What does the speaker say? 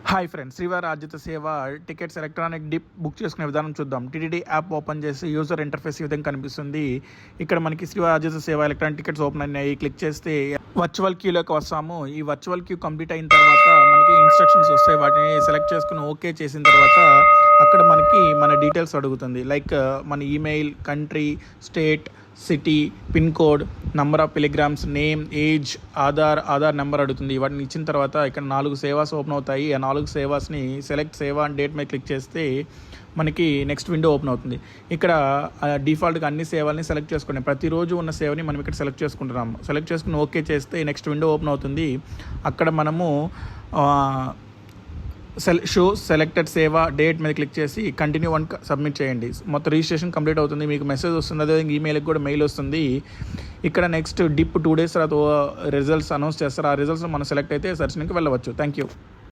Hi friends, శ్రీవారి ఆర్జిత సేవ టికెట్స్ ఎలక్ట్రానిక్ డిప్ బుక్ చేసుకునే విధానం చూద్దాం. టీటీడీ యాప్ ఓపెన్ చేసి యూజర్ ఇంటర్ఫేస్ ఈ విధంగా కనిపిస్తుంది. ఇక్కడ మనకి శ్రీవారి ఆర్జిత సేవ ఎలక్ట్రానిక్ టికెట్స్ ఓపెన్ అయినాయి. క్లిక్ చేస్తే వర్చువల్ క్యూలోకి వస్తాము. ఈ వర్చువల్ క్యూ కంప్లీట్ అయిన తర్వాత మనకి ఇన్స్ట్రక్షన్స్ వస్తాయి. వాటిని సెలెక్ట్ చేసుకుని ఓకే చేసిన తర్వాత అక్కడ మనకి మన డీటెయిల్స్ అడుగుతుంది. లైక్ మన email, country, state, city, pin code, number of pilgrims, name, age, Aadhaar number అడుగుతుంది. వాటిని ఇచ్చిన తర్వాత ఇక్కడ 4 సేవాస్ ఓపెన్ అవుతాయి. ఆ 4 సేవాస్ని సెలెక్ట్ సేవా అండ్ డేట్ మీద క్లిక్ చేస్తే మనకి నెక్స్ట్ విండో ఓపెన్ అవుతుంది. ఇక్కడ డిఫాల్ట్గా అన్ని సేవల్ని సెలెక్ట్ చేసుకున్నాం. ప్రతిరోజు ఉన్న సేవని మనం ఇక్కడ సెలెక్ట్ చేసుకుంటున్నాము. సెలెక్ట్ చేసుకుని ఓకే చేస్తే నెక్స్ట్ విండో ఓపెన్ అవుతుంది. అక్కడ మనము షో సెలెక్టెడ్ సేవ డేట్ మీద క్లిక్ చేసి కంటిన్యూ వన్ సబ్మిట్ చేయండి. మొత్తం రిజిస్ట్రేషన్ కంప్లీట్ అవుతుంది. మీకు మెసేజ్ వస్తుంది, అదే ఈమెయిల్కి కూడా మెయిల్ వస్తుంది. ఇక్కడ నెక్స్ట్ డిప్ 2 days తర్వాత రిజల్ట్స్ అనౌన్స్ చేస్తారు. ఆ రిజల్ట్స్ మనం సెలెక్ట్ అయితే సెర్చ్కి వెళ్ళవచ్చు. Thank you.